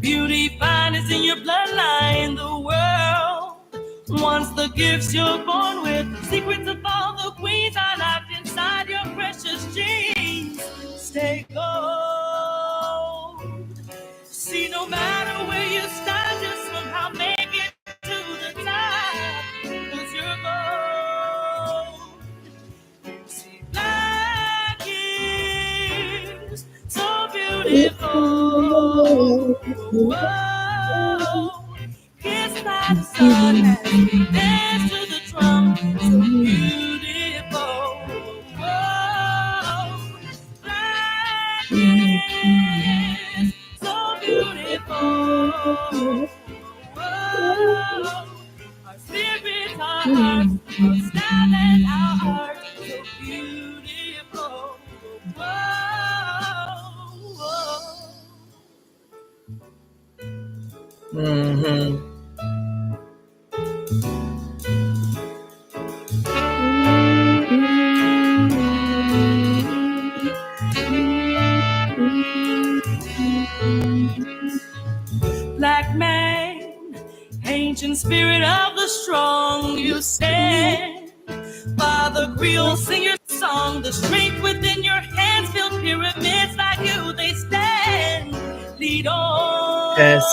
Beauty fine is in your bloodline. The world wants the gifts you're born with. Secrets of all the queens are locked inside your precious genes. Stay gold. See, no matter where you start, you somehow make it to the top. 'Cause you're gold. See, black is so beautiful. Whoa. Kiss by the sun and dance to the drum. So beautiful. Whoa. Black is so beautiful. Whoa. Our spirits, our hearts, our style and our heart. So beautiful. Whoa. Mm-hmm. Black man, ancient spirit of the strong, you stand. Father Creole, sing your song. The strength within your hands build pyramids like you, they stand. Lead on. Yes.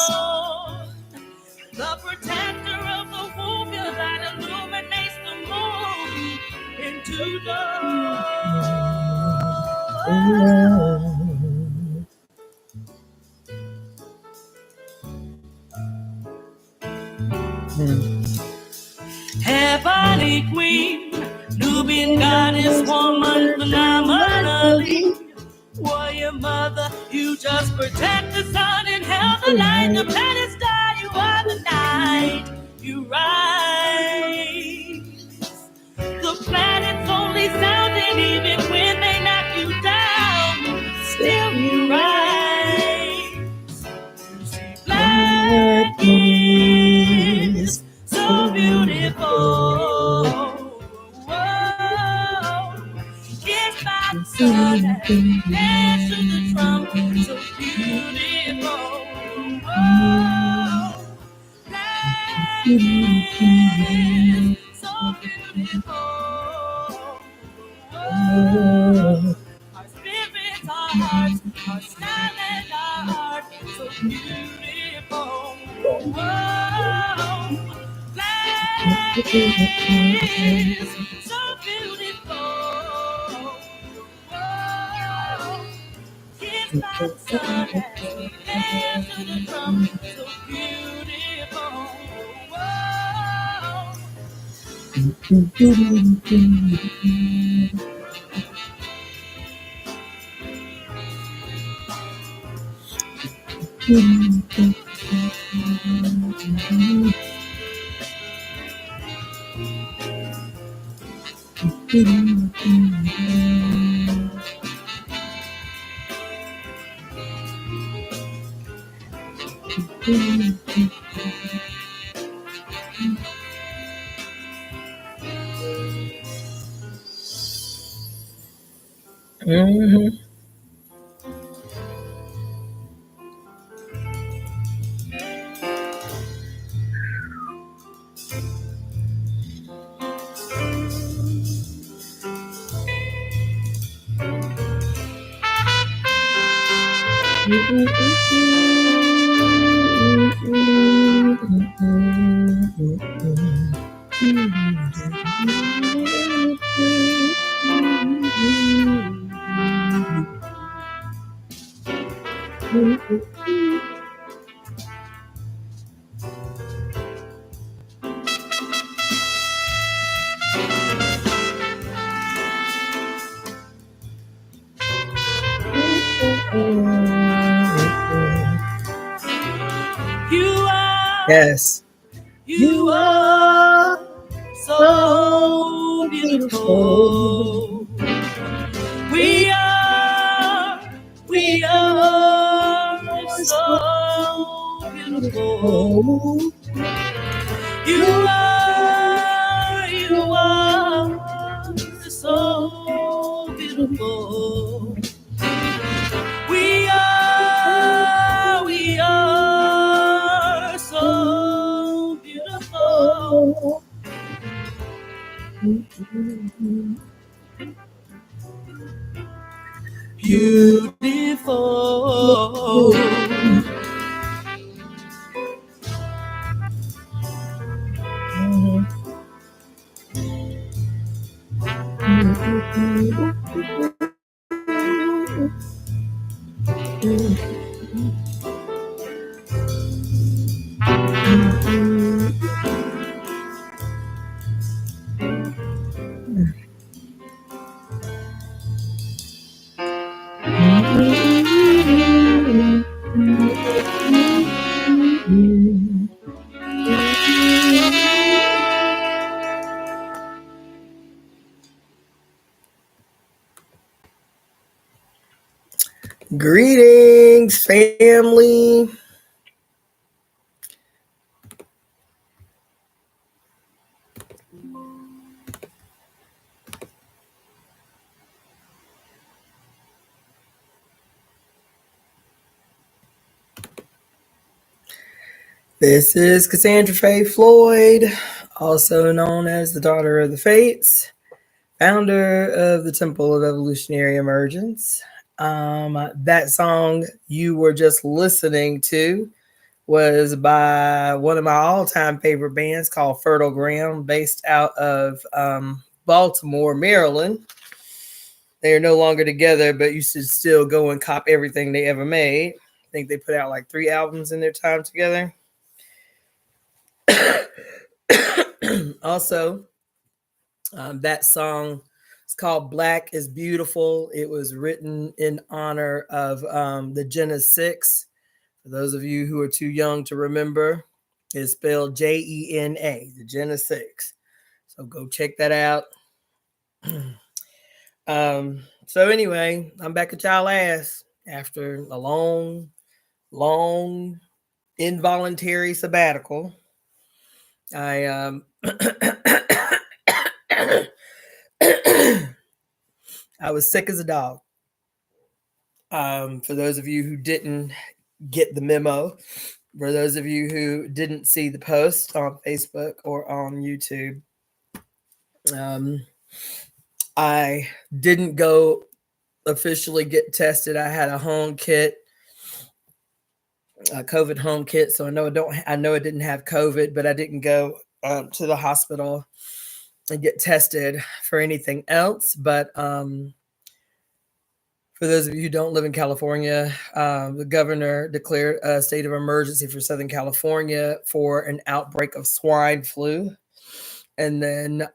The protector of the womb, your light illuminates the moon into dawn. Heavenly Queen, Nubian goddess, woman phenomenally. Warrior mother, you just protect the sun and held the light. The planet star, you are the night. You rise. The planet's only sounding, even when they knock you down. Still you rise. You see, black is so beautiful. Whoa. Kissed by the sun and dance to the drum. So beautiful. Whoa. Black is so beautiful. Whoa. Our spirits, our hearts, our style and our heart. So beautiful. Whoa. Black is so beautiful. Whoa. Kissed by the sun as we dance to the drum. So beautiful. Whoa. Mm-hmm. You are, Yes. you are so beautiful. We are so beautiful. You are so beautiful. We are beautiful. Greetings, family. This is Cassandra-Floyd, also known as the Daughter of the Fates, founder of the Temple of Evolutionary Emergence. That song you were just listening to was by one of my all-time favorite bands called Fertile Ground, based out of Baltimore, Maryland. They are no longer together, but you should still go and cop everything they ever made. I think they put out like 3 albums in their time together. Also, that song is called Black is Beautiful. It was written in honor of the Jenna 6. For those of you who are too young to remember, it's spelled Jena, the Jenna 6. So go check that out. So anyway, I'm back at y'all ass after a long involuntary sabbatical. I I was sick as a dog. For those of you who didn't get the memo, for those of you who didn't see the post on Facebook or on YouTube, I didn't go officially get tested. I had a home kit, a COVID home kit. So I know I didn't have COVID, but I didn't go to the hospital and get tested for anything else. But for those of you who don't live in California, the governor declared a state of emergency for Southern California for an outbreak of swine flu. And then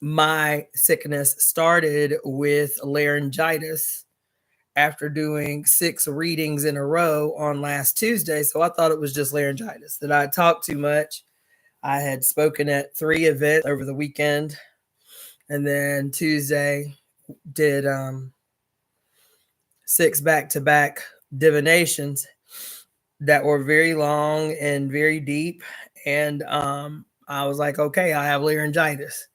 my sickness started with laryngitis after doing 6 readings in a row on last Tuesday. So I thought it was just laryngitis, that I talked too much. I had spoken at 3 events over the weekend. And then Tuesday did 6 back-to-back divinations that were very long and very deep. And I was like, okay, I have laryngitis.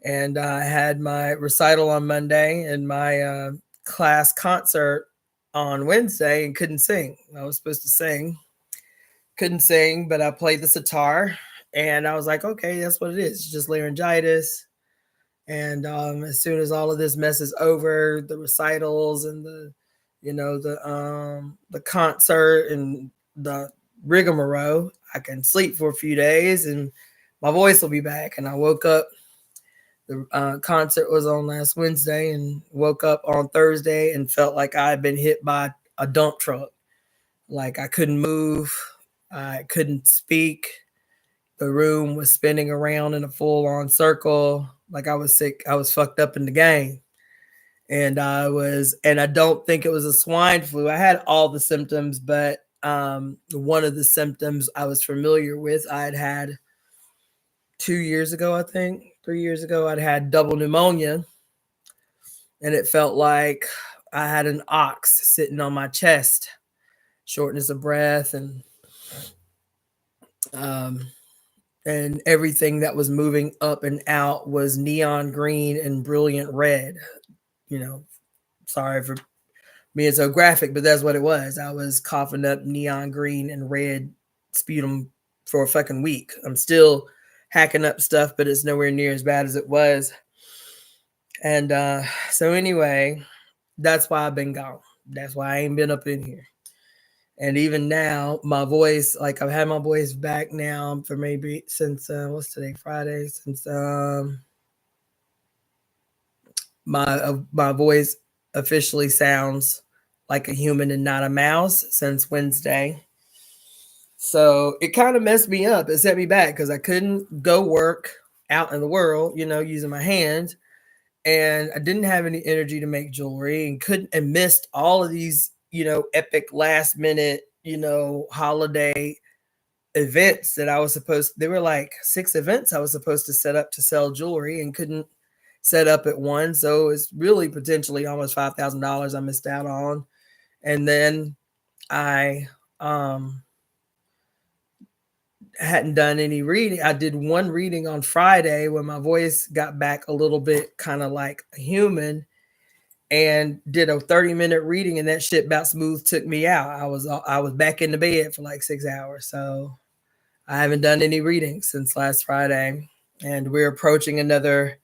And I had my recital on Monday and my class concert on Wednesday and couldn't sing. I was supposed to sing. Couldn't sing, but I played the sitar. And I was like, okay, that's what it is. It's just laryngitis. And as soon as all of this mess is over, the recitals and the concert and the rigmarole, I can sleep for a few days and my voice will be back. And I woke up. The concert was on last Wednesday and woke up on Thursday and felt like I had been hit by a dump truck. Like I couldn't move. I couldn't speak. The room was spinning around in a full-on circle. Like I was sick. I was fucked up in the game. And I don't think it was a swine flu. I had all the symptoms, but one of the symptoms I was familiar with, I'd had 2 years ago, I think. 3 years ago, I'd had double pneumonia, and it felt like I had an ox sitting on my chest, shortness of breath, and everything that was moving up and out was neon green and brilliant red. Sorry for being so graphic, but that's what it was. I was coughing up neon green and red sputum for a fucking week. I'm still hacking up stuff, but it's nowhere near as bad as it was. And so anyway, That's why I've been gone. That's why I ain't been up in here. And even now, my voice, like I've had my voice back now for maybe since what's today, Friday, since my voice officially sounds like a human and not a mouse since Wednesday. So it kind of messed me up. It set me back because I couldn't go work out in the world, using my hands. And I didn't have any energy to make jewelry and missed all of these, epic last minute, holiday events that I was there were like 6 events I was supposed to set up to sell jewelry and couldn't set up at one. So it's really potentially almost $5,000 I missed out on. And then I hadn't done any reading. I did one reading on Friday when my voice got back a little bit kind of like a human, and did a 30-minute reading, and that shit about smooth took me out. I was back in the bed for like 6 hours. So I haven't done any readings since last Friday, and we're approaching another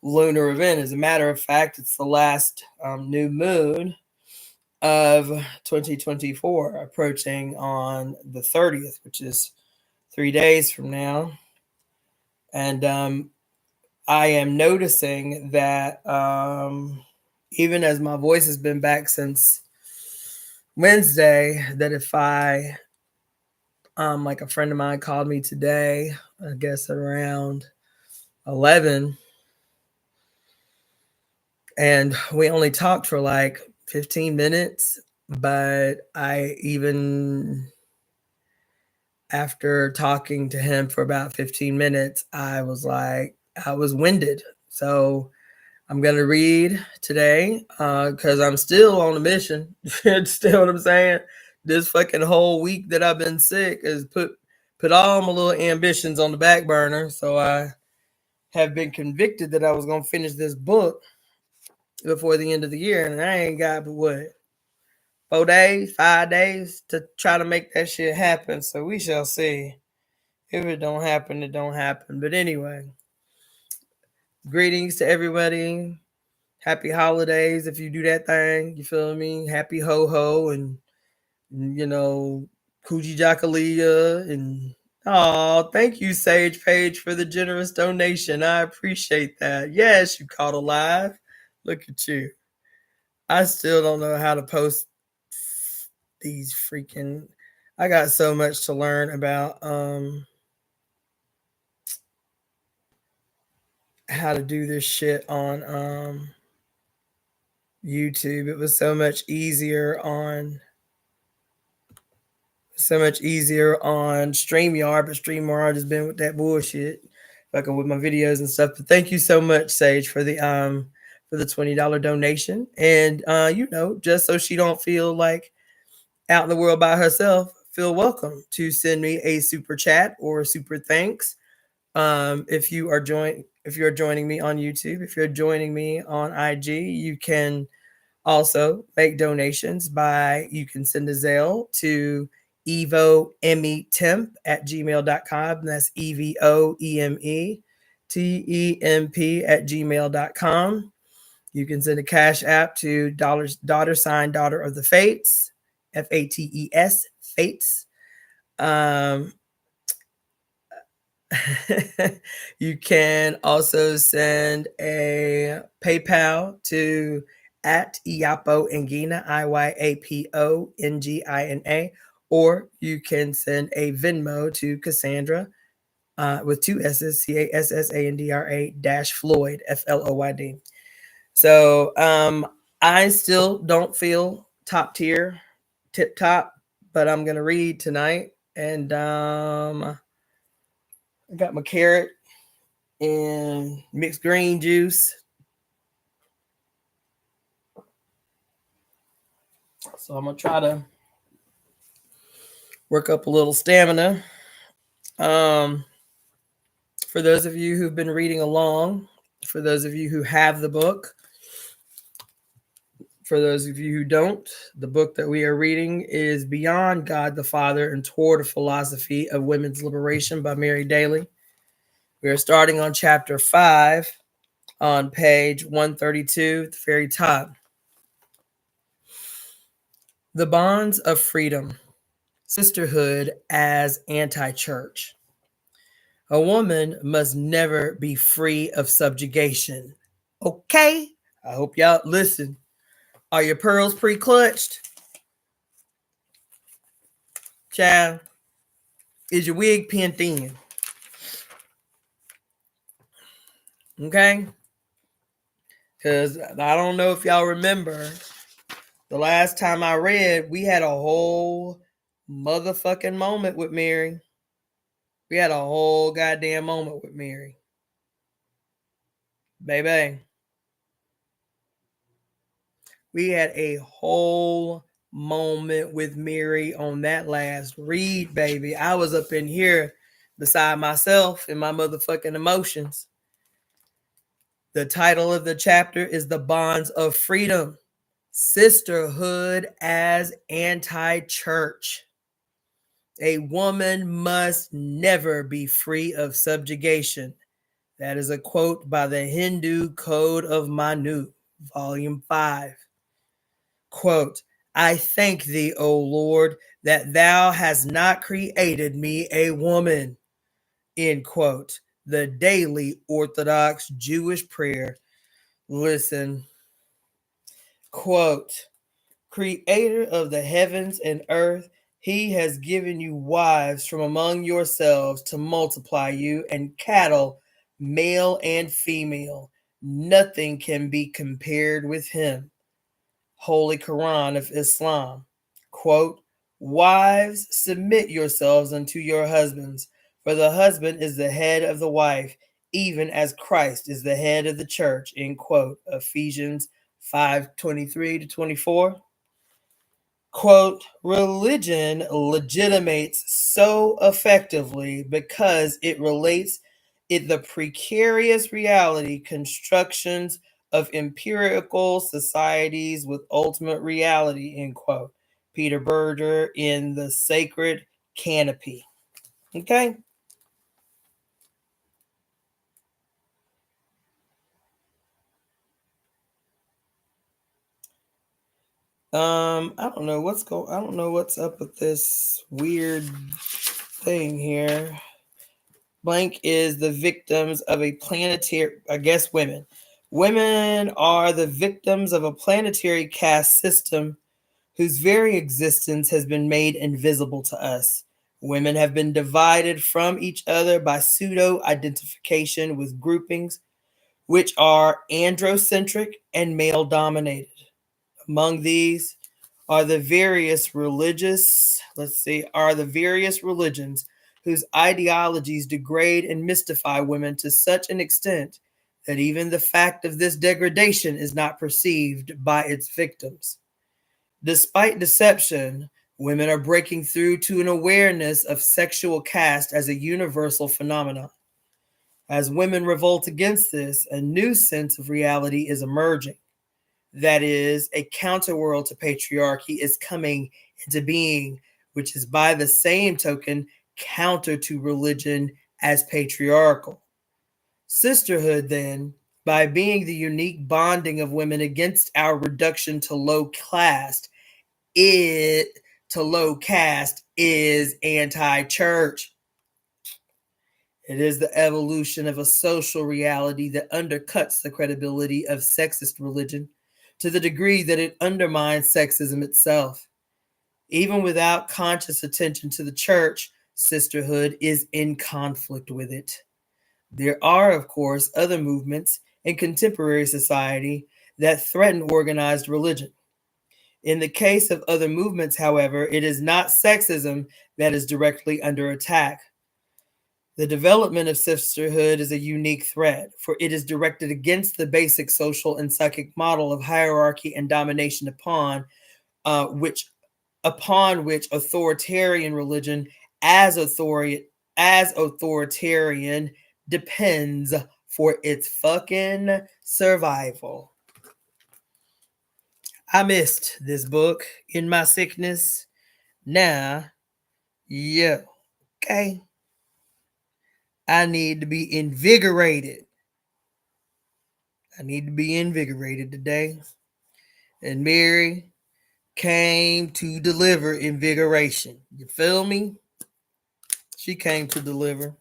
lunar event. As a matter of fact, it's the last new moon of 2024, approaching on the 30th, which is 3 days from now. And I am noticing that even as my voice has been back since Wednesday, that if I like a friend of mine called me today, I guess around 11, and we only talked for like 15 minutes, but after talking to him for about 15 minutes, I was winded. So I'm going to read today because I'm still on a mission. Still what I'm saying? This fucking whole week that I've been sick has put all my little ambitions on the back burner. So I have been convicted that I was going to finish this book before the end of the year. And I ain't got but what? 4 days, 5 days to try to make that shit happen. So we shall see. If it don't happen, it don't happen. But anyway, greetings to everybody. Happy holidays if you do that thing. You feel me? Happy ho-ho and Coochie Jackalia. And thank you, Sage Page, for the generous donation. I appreciate that. Yes, you caught alive. Look at you. I still don't know how to post these freaking. I got so much to learn about how to do this shit on YouTube. It was so much easier on StreamYard, but StreamYard has been with that bullshit, fucking with my videos and stuff. But thank you so much, Sage, for the $20 donation. And just so she don't feel like out in the world by herself, feel welcome to send me a super chat or a super thanks. If you are joining me on YouTube, if you're joining me on IG, you can also make donations you can send a Zelle to EvoEmeTemp at gmail.com. And that's EvoEmeTemp at gmail.com. You can send a Cashapp to $.DaughterOfTheFates, FATES, Fates. You can also send a PayPal to @Iyapo Ngina, or you can send a Venmo to Cassandra with 2 S's, Cassandra-Floyd, Floyd. So I still don't feel top tier, tip top, but I'm gonna read tonight, and I got my carrot and mixed green juice. So I'm going to try to work up a little stamina. For those of you who've been reading along, for those of you who have the book, for those of you who don't, the book that we are reading is Beyond God the Father and Toward a Philosophy of Women's Liberation by Mary Daly. We are starting on chapter 5 on page 132 at the very top. The bonds of freedom, sisterhood as anti-church. A woman must never be free of subjugation. Okay? I hope y'all listen. Are your pearls pre-clutched? Child, is your wig pinned in? Okay? Because I don't know if y'all remember, the last time I read, we had a whole motherfucking moment with Mary. We had a whole goddamn moment with Mary. Baby. We had a whole moment with Mary on that last read, baby. I was up in here beside myself and my motherfucking emotions. The title of the chapter is The Bonds of Freedom, Sisterhood as Anti-Church. A woman must never be free of subjugation. That is a quote by the Hindu Code of Manu, Volume 5. Quote, I thank thee, O Lord, that thou hast not created me a woman. End quote. The Daly Orthodox Jewish prayer. Listen. Quote, Creator of the heavens and earth, he has given you wives from among yourselves to multiply you, and cattle, male and female. Nothing can be compared with him. Holy Quran of Islam. Quote, Wives, submit yourselves unto your husbands, for the husband is the head of the wife, even as Christ is the head of the church. End quote. Ephesians 5:23-24. Quote, religion legitimates so effectively because it relates the precarious reality constructions of empirical societies with ultimate reality, end quote. Peter Berger in The Sacred Canopy. Okay. I don't know what's up with this weird thing here. Blank is the victims of a planetary, I guess women. Women are the victims of a planetary caste system whose very existence has been made invisible to us. Women have been divided from each other by pseudo-identification with groupings which are androcentric and male-dominated. Among these are the various religions whose ideologies degrade and mystify women to such an extent that even the fact of this degradation is not perceived by its victims. Despite deception, women are breaking through to an awareness of sexual caste as a universal phenomenon. As women revolt against this, a new sense of reality is emerging. That is, a counterworld to patriarchy is coming into being, which is by the same token counter to religion as patriarchal. Sisterhood, then, by being the unique bonding of women against our reduction to low caste, is anti-church. It is the evolution of a social reality that undercuts the credibility of sexist religion to the degree that it undermines sexism itself. Even without conscious attention to the church, sisterhood is in conflict with it. There are, of course, other movements in contemporary society that threaten organized religion. In the case of other movements, however, it is not sexism that is directly under attack. The development of sisterhood is a unique threat, for it is directed against the basic social and psychic model of hierarchy and domination upon which authoritarian religion as authoritarian depends for its fucking survival. I missed this book in my sickness. Now, yeah, okay. I need to be invigorated. I need to be invigorated today. And Mary, came to deliver invigoration. You feel me? She came to deliver.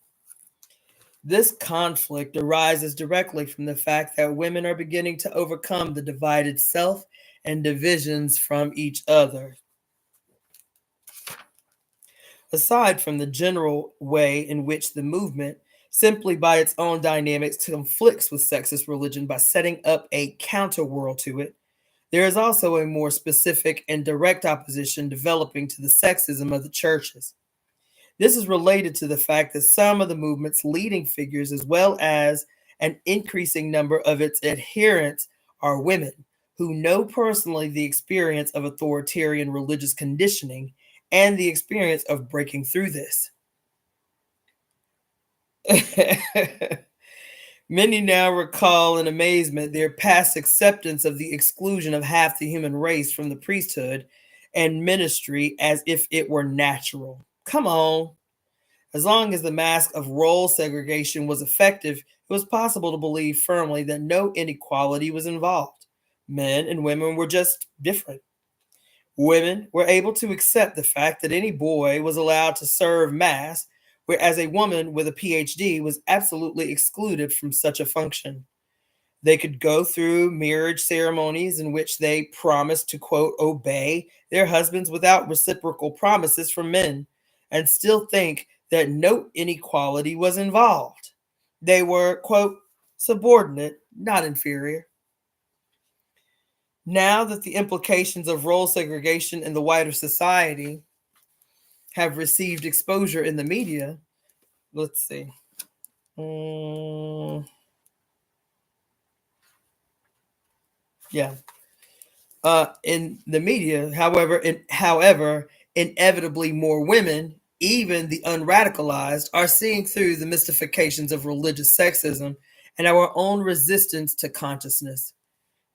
This conflict arises directly from the fact that women are beginning to overcome the divided self and divisions from each other. Aside from the general way in which the movement, simply by its own dynamics, conflicts with sexist religion by setting up a counterworld to it, there is also a more specific and direct opposition developing to the sexism of the churches. This is related to the fact that some of the movement's leading figures, as well as an increasing number of its adherents, are women who know personally the experience of authoritarian religious conditioning and the experience of breaking through this. Many now recall in amazement their past acceptance of the exclusion of half the human race from the priesthood and ministry as if it were natural. Come on. As long as the mask of role segregation was effective, it was possible to believe firmly that no inequality was involved. Men and women were just different. Women were able to accept the fact that any boy was allowed to serve Mass, whereas a woman with a PhD was absolutely excluded from such a function. They could go through marriage ceremonies in which they promised to, quote, obey their husbands without reciprocal promises from men, and still think that no inequality was involved. They were, quote, subordinate, not inferior. Now that the implications of role segregation in the wider society have received exposure in the media, let's see. In the media, however, inevitably more women, even the unradicalized, are seeing through the mystifications of religious sexism and our own resistance to consciousness.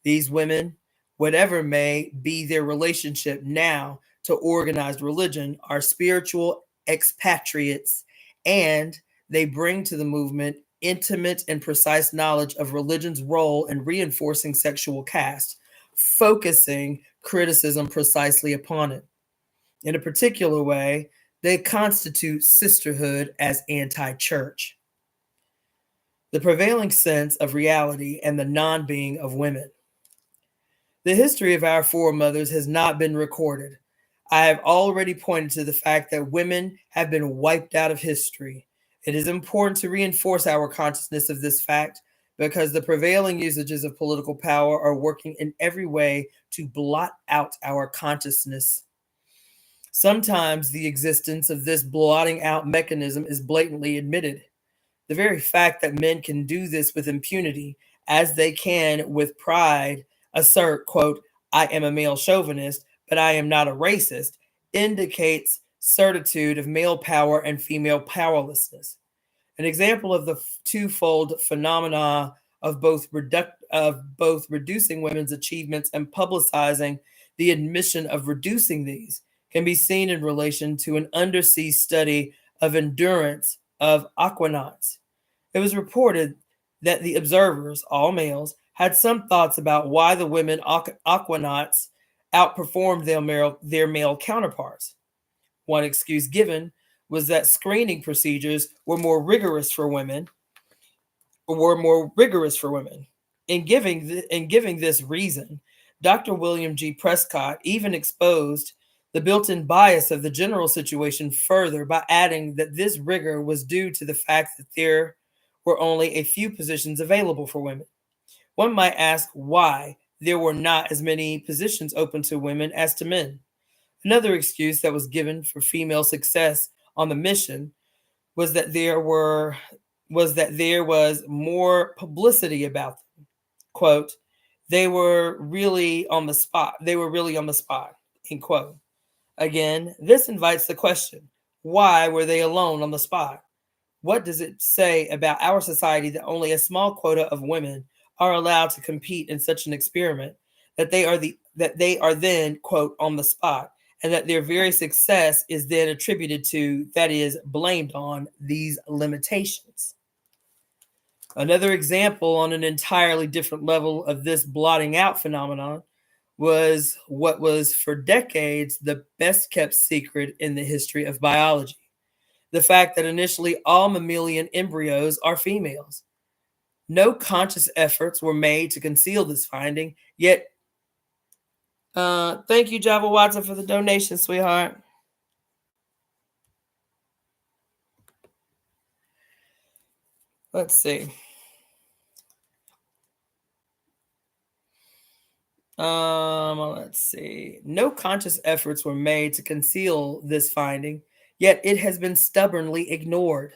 These women, whatever may be their relationship now to organized religion, are spiritual expatriates, and they bring to the movement intimate and precise knowledge of religion's role in reinforcing sexual caste, focusing criticism precisely upon it. In a particular way, they constitute sisterhood as anti-church. The prevailing sense of reality and the non-being of women. The history of our foremothers has not been recorded. I have already pointed to the fact that women have been wiped out of history. It is important to reinforce our consciousness of this fact because the prevailing usages of political power are working in every way to blot out our consciousness. Sometimes the existence of this blotting out mechanism is blatantly admitted. The very fact that men can do this with impunity, as they can with pride, assert, quote, I am a male chauvinist, but I am not a racist, indicates certitude of male power and female powerlessness. An example of the twofold phenomena of both reducing women's achievements and publicizing the admission of reducing these can be seen in relation to an undersea study of endurance of aquanauts. It was reported that the observers, all males, had some thoughts about why the women aquanauts outperformed their male counterparts. One excuse given was that screening procedures were more rigorous for women. In giving this reason, Dr. William G. Prescott even exposed the built-in bias of the general situation further by adding that this rigor was due to the fact that there were only a few positions available for women. One might ask why there were not as many positions open to women as to men. Another excuse that was given for female success on the mission was that there was more publicity about them. Quote, they were really on the spot. End quote. Again, this invites the question, why were they alone on the spot? What does it say about our society that only a small quota of women are allowed to compete in such an experiment, that they are then, quote, on the spot, and that their very success is then attributed to, that is, blamed on, these limitations? Another example on an entirely different level of this blotting out phenomenon was what was for decades the best kept secret in the history of biology. The fact that initially all mammalian embryos are females. No conscious efforts were made to conceal this finding, yet, thank you, Java Watson, for the donation, sweetheart. Let's see. Let's see. No conscious efforts were made to conceal this finding, yet it has been stubbornly ignored.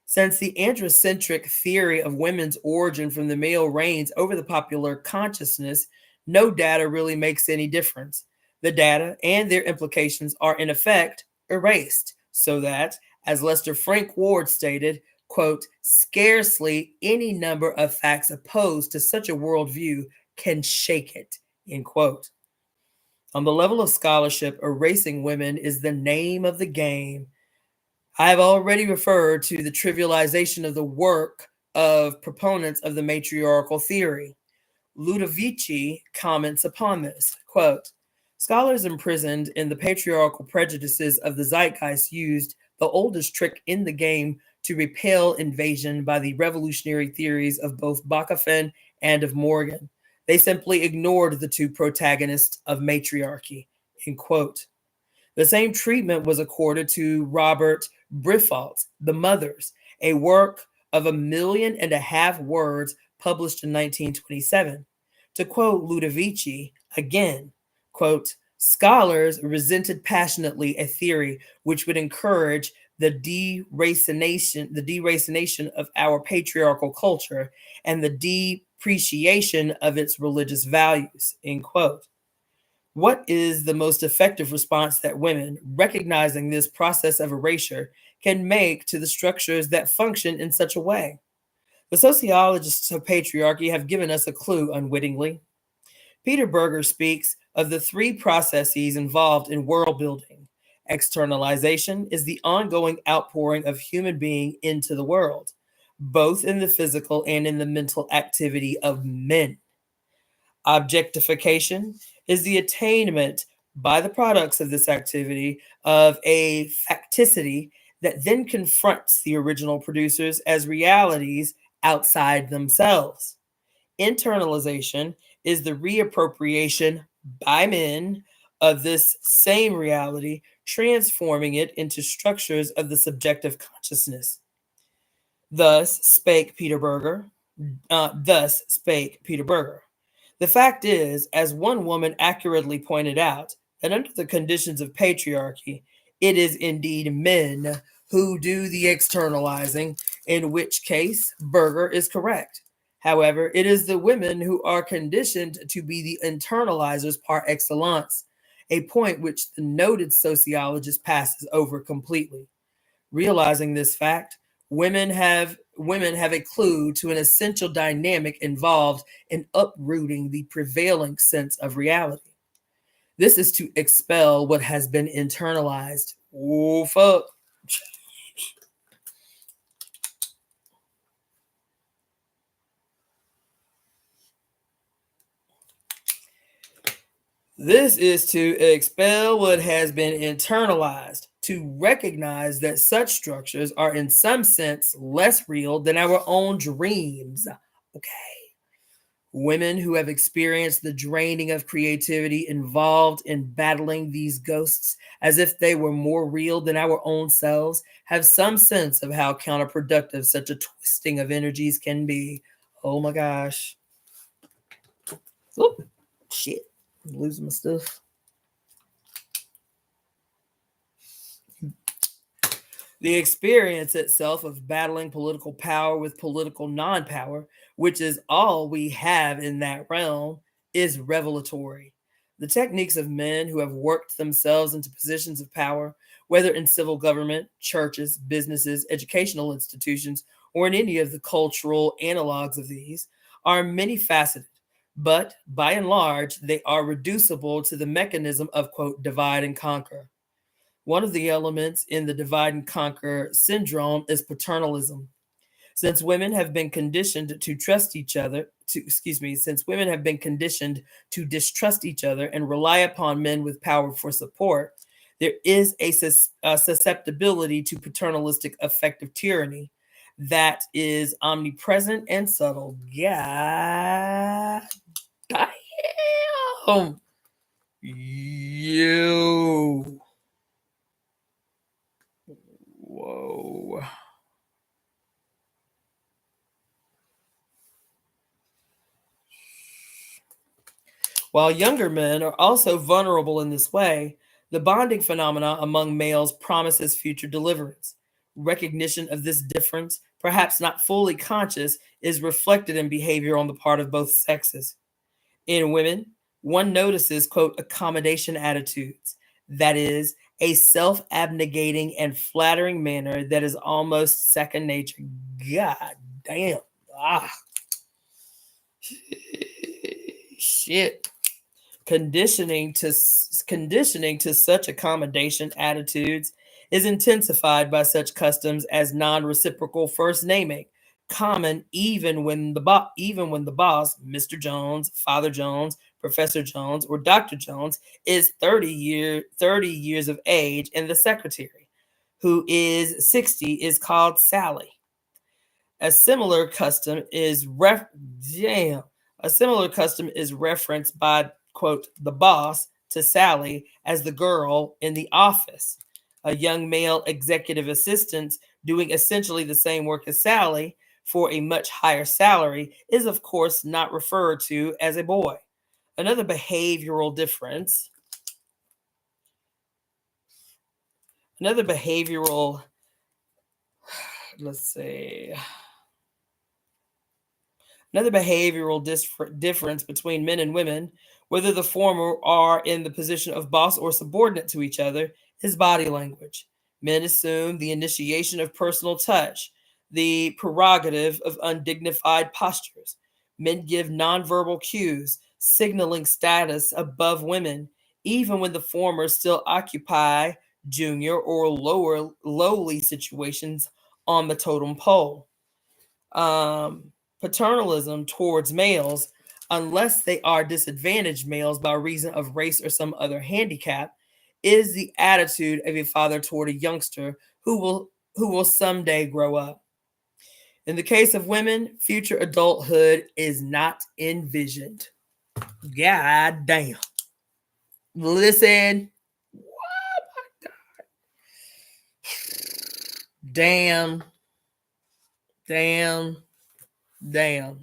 Since the androcentric theory of women's origin from the male reigns over the popular consciousness, no data really makes any difference. The data and their implications are in effect erased, so that, as Lester Frank Ward stated, quote, scarcely any number of facts opposed to such a worldview can shake it, end quote. On the level of scholarship, erasing women is the name of the game. I have already referred to the trivialization of the work of proponents of the matriarchal theory. Ludovici comments upon this, quote, scholars imprisoned in the patriarchal prejudices of the zeitgeist used the oldest trick in the game to repel invasion by the revolutionary theories of both Bachofen and of Morgan. They simply ignored the two protagonists of matriarchy, end quote. The same treatment was accorded to Robert Briffault's The Mothers, a work of 1.5 million words published in 1927. To quote Ludovici again, quote, scholars resented passionately a theory which would encourage the deracination of our patriarchal culture and the depreciation of its religious values, end quote. What is the most effective response that women, recognizing this process of erasure, can make to the structures that function in such a way? The sociologists of patriarchy have given us a clue unwittingly. Peter Berger speaks of the three processes involved in world building. Externalization is the ongoing outpouring of human being into the world, both in the physical and in the mental activity of men. Objectification is the attainment by the products of this activity of a facticity that then confronts the original producers as realities outside themselves. Internalization is the reappropriation by men of this same reality, transforming it into structures of the subjective consciousness. Thus spake Peter Berger. The fact is, as one woman accurately pointed out, that under the conditions of patriarchy, it is indeed men who do the externalizing, in which case Berger is correct. However, it is the women who are conditioned to be the internalizers par excellence, a point which the noted sociologist passes over completely. Realizing this fact, women have a clue to an essential dynamic involved in uprooting the prevailing sense of reality. This is to expel what has been internalized. Oh, fuck. This is to expel what has been internalized, to recognize that such structures are in some sense less real than our own dreams. Okay. Women who have experienced the draining of creativity involved in battling these ghosts as if they were more real than our own selves have some sense of how counterproductive such a twisting of energies can be. Oh my gosh. Oop, shit. I'm losing my stuff. The experience itself of battling political power with political non-power, which is all we have in that realm, is revelatory. The techniques of men who have worked themselves into positions of power, whether in civil government, churches, businesses, educational institutions, or in any of the cultural analogs of these, are many faceted, but by and large, they are reducible to the mechanism of, quote, divide and conquer. One of the elements in the divide and conquer syndrome is paternalism. Since women have been conditioned to trust each other, since women have been conditioned to distrust each other and rely upon men with power for support, there is a susceptibility to paternalistic affective tyranny that is omnipresent and subtle. God damn. You. Whoa. While younger men are also vulnerable in this way, the bonding phenomena among males promises future deliverance. Recognition of this difference, perhaps not fully conscious, is reflected in behavior on the part of both sexes. In women, one notices, quote, accommodation attitudes. That is, a self abnegating and flattering manner that is almost second nature. God damn. Ah. Shit. Conditioning to such accommodation attitudes is intensified by such customs as non-reciprocal first naming, common even when the boss, Mr. Jones, Father Jones, Professor Jones, or Dr. Jones, is 30 years of age, and the secretary, who is 60, is called Sally. A similar custom is referenced by, quote, the boss to Sally as the girl in the office. A young male executive assistant doing essentially the same work as Sally for a much higher salary is, of course, not referred to as a boy. Another behavioral difference. Another behavioral difference between men and women, whether the former are in the position of boss or subordinate to each other, is body language. Men assume the initiation of personal touch, the prerogative of undignified postures. Men give nonverbal cues, signaling status above women, even when the former still occupy junior or lowly situations on the totem pole. Paternalism towards males, unless they are disadvantaged males by reason of race or some other handicap, is the attitude of a father toward a youngster who will someday grow up. In the case of women, future adulthood is not envisioned. God damn. Listen. Oh my God. Damn.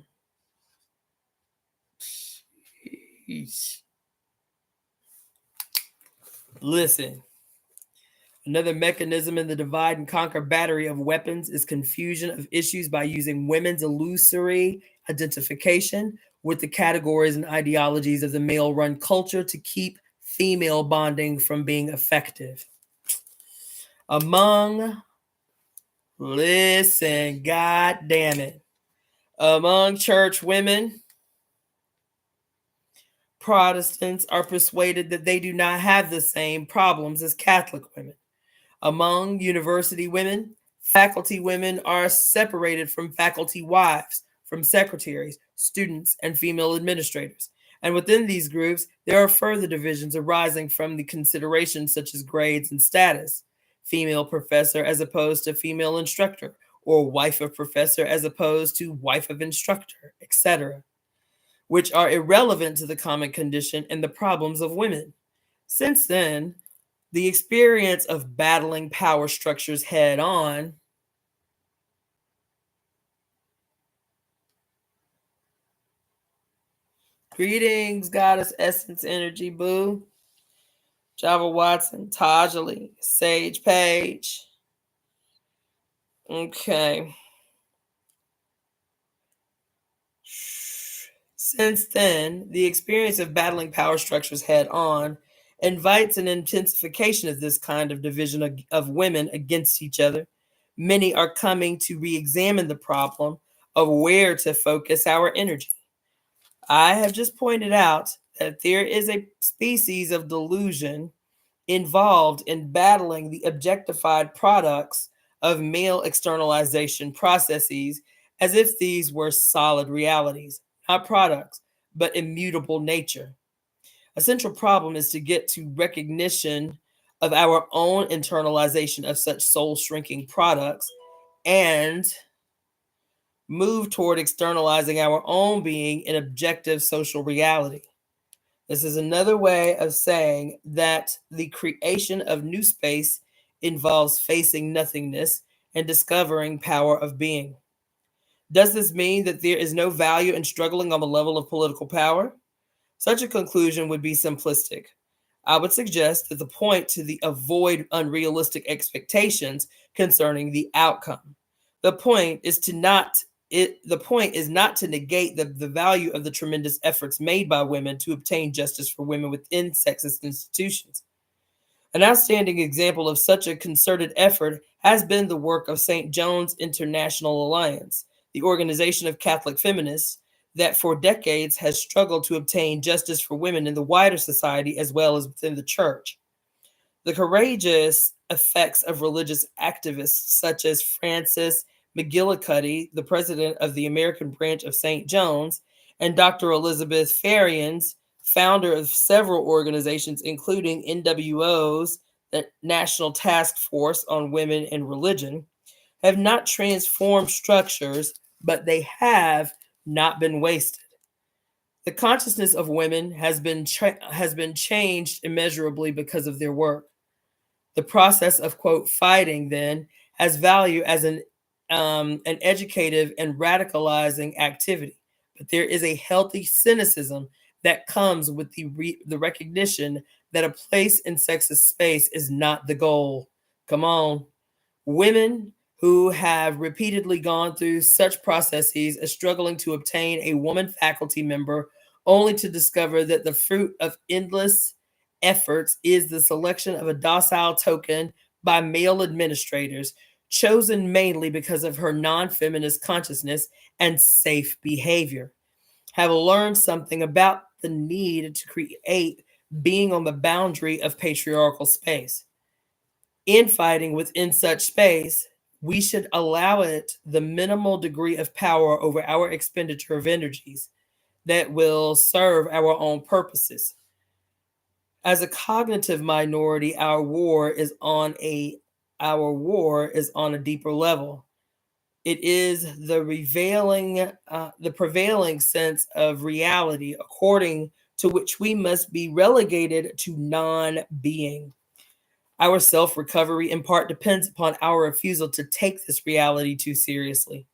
Jeez. Listen. Another mechanism in the divide and conquer battery of weapons is confusion of issues by using women's illusory identification with the categories and ideologies of the male-run culture to keep female bonding from being effective. Listen, God damn it. Among church women, Protestants are persuaded that they do not have the same problems as Catholic women. Among university women, faculty women are separated from faculty wives, from secretaries, students, and female administrators. And within these groups, there are further divisions arising from the considerations such as grades and status, female professor as opposed to female instructor, or wife of professor as opposed to wife of instructor, etc., which are irrelevant to the common condition and the problems of women. Since then, the experience of battling power structures head on greetings, Goddess Essence Energy Boo, Java Watson, Tajali, Sage Page. Okay. Since then, the experience of battling power structures head on invites an intensification of this kind of division of women against each other. Many are coming to re-examine the problem of where to focus our energy. I have just pointed out that there is a species of delusion involved in battling the objectified products of male externalization processes as if these were solid realities. not products, but immutable nature. A central problem is to get to recognition of our own internalization of such soul shrinking products and move toward externalizing our own being in objective social reality. This is another way of saying that the creation of new space involves facing nothingness and discovering power of being. Does this mean that there is no value in struggling on the level of political power? Such a conclusion would be simplistic. I would suggest that the point to the avoid unrealistic expectations concerning the outcome. The point is not to negate the value of the tremendous efforts made by women to obtain justice for women within sexist institutions. An outstanding example of such a concerted effort has been the work of St. John's International Alliance, the organization of Catholic feminists that for decades has struggled to obtain justice for women in the wider society as well as within the church. The courageous effects of religious activists such as Frances McGillicuddy, the president of the American branch of St. John's, and Dr. Elizabeth Farians, founder of several organizations, including NWO's, the National Task Force on Women and Religion, have not transformed structures, but they have not been wasted. The consciousness of women has been changed immeasurably because of their work. The process of, quote, fighting, then, has value as an educative and radicalizing activity. But there is a healthy cynicism that comes with the recognition that a place in sexist space is not the goal. Come on. Women who have repeatedly gone through such processes as struggling to obtain a woman faculty member only to discover that the fruit of endless efforts is the selection of a docile token by male administrators, chosen mainly because of her non-feminist consciousness and safe behavior, have learned something about the need to create being on the boundary of patriarchal space. Infighting within such space, we should allow it the minimal degree of power over our expenditure of energies that will serve our own purposes. As a cognitive minority, our war is on a deeper level. It is the prevailing sense of reality according to which we must be relegated to non-being. Our self-recovery in part depends upon our refusal to take this reality too seriously.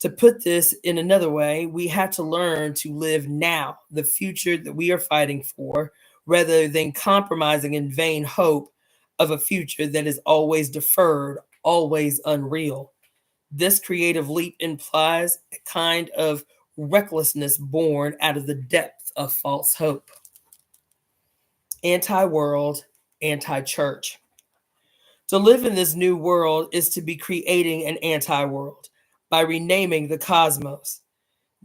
To put this in another way, we have to learn to live now, the future that we are fighting for, rather than compromising in vain hope of a future that is always deferred, always unreal. This creative leap implies a kind of recklessness born out of the depth of false hope. Anti-world, anti-church. To live in this new world is to be creating an anti-world by renaming the cosmos.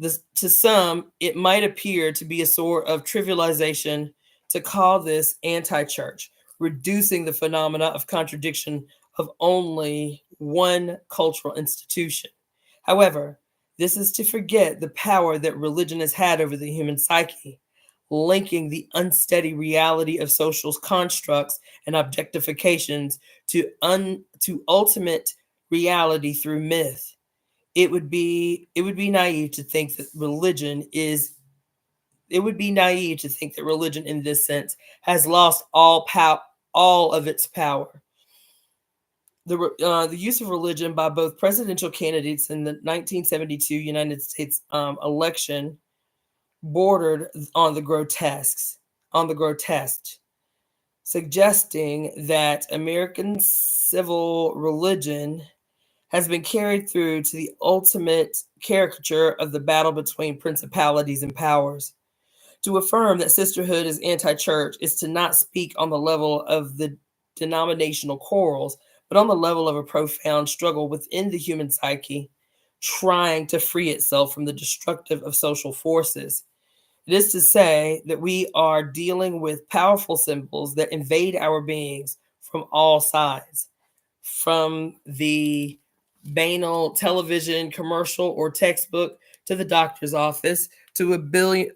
To some, it might appear to be a sort of trivialization to call this anti-church, reducing the phenomena of contradiction of only one cultural institution. However, this is to forget the power that religion has had over the human psyche, linking the unsteady reality of social constructs and objectifications to ultimate reality through myth. It would be naive to think that religion in this sense has lost all of its power. The use of religion by both presidential candidates in the 1972 United States election bordered on the grotesque, suggesting that American civil religion has been carried through to the ultimate caricature of the battle between principalities and powers. To affirm that sisterhood is anti-church is to not speak on the level of the denominational quarrels, but on the level of a profound struggle within the human psyche, trying to free itself from the destructive of social forces. It is to say that we are dealing with powerful symbols that invade our beings from all sides, from the banal television commercial or textbook to the doctor's office, to a billboard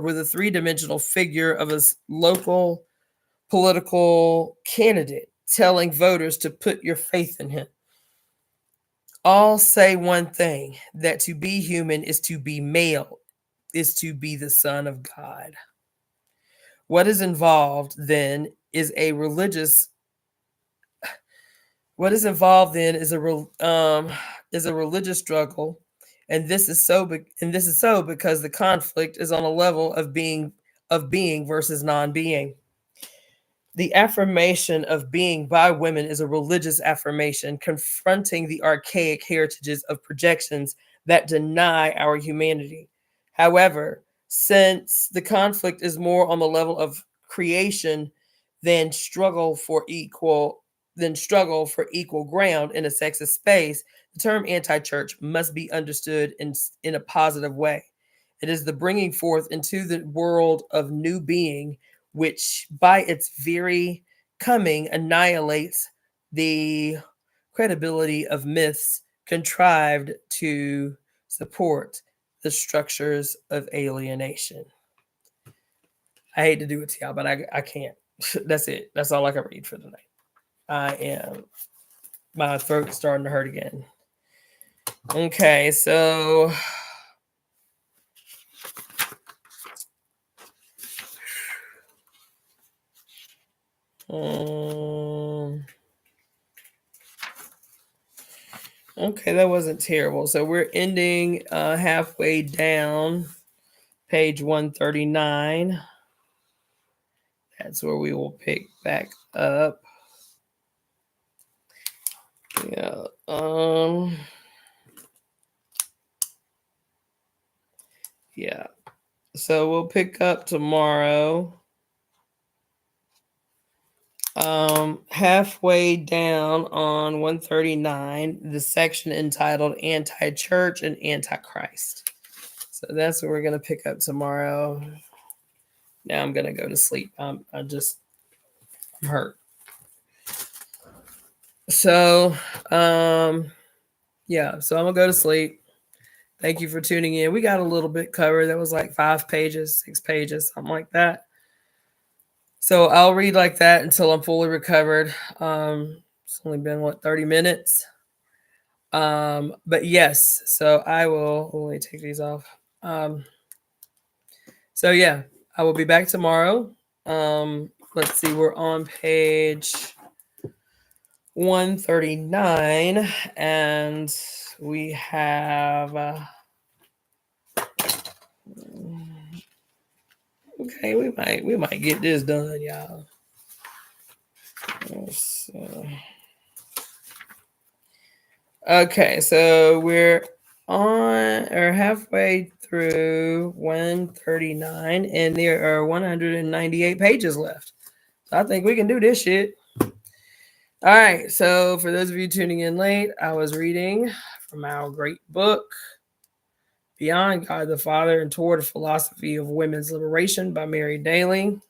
with a three-dimensional figure of a local political candidate telling voters to put your faith in him. All say one thing, that to be human is to be male, is to be the son of God. What is involved then is a religious what is involved then is a religious struggle, and this is so because the conflict is on a level of being versus non-being. The affirmation of being by women is a religious affirmation confronting the archaic heritages of projections that deny our humanity. However, since the conflict is more on the level of creation than struggle for equal ground in a sexist space, the term anti-church must be understood in a positive way. It is the bringing forth into the world of new being, which by its very coming annihilates the credibility of myths contrived to support the structures of alienation. I hate to do it to y'all, but I can't. That's it. That's all I can read for tonight. My throat's starting to hurt again. Okay, so okay, that wasn't terrible. So we're ending halfway down page 139. That's where we will pick back up. Yeah. Yeah. So we'll pick up tomorrow. Halfway down on 139, the section entitled Anti-Church and Antichrist. So that's what we're going to pick up tomorrow. Now I'm going to go to sleep. I'm hurt. So, yeah, so I'm going to go to sleep. Thank you for tuning in. We got a little bit covered. That was like 5 pages, 6 pages, something like that. So I'll read like that until I'm fully recovered. It's only been 30 minutes. But yes, so I will let me take these off. So yeah, I will be back tomorrow. Let's see, we're on page 139 and we have okay, we might get this done, y'all. Okay, so we're on or halfway through 139 and there are 198 pages left. So I think we can do this shit. All right, so for those of you tuning in late, I was reading from our great book, Beyond God the Father and Toward a Philosophy of Women's Liberation by Mary Daly.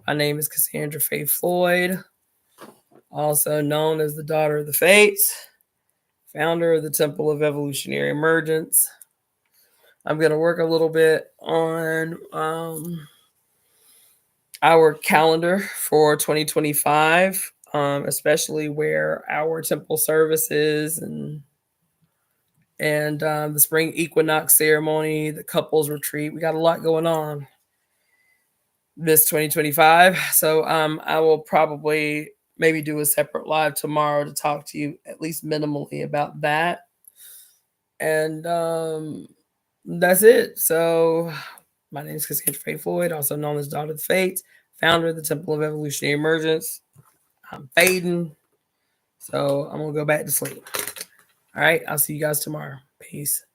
My name is Cassandra-Floyd, also known as the Daughter of the Fates, founder of the Temple of Evolutionary Emergence. I'm going to work a little bit on our calendar for 2025, especially where our temple services and the spring equinox ceremony, the couples retreat. We got a lot going on this 2025. So I will probably maybe do a separate live tomorrow to talk to you at least minimally about that. And that's it. So my name is Cassandra-Floyd, also known as Daughter of the Fates, founder of the Temple of Evolutionary Emergence. I'm fading. So I'm going to go back to sleep. All right. I'll see you guys tomorrow. Peace.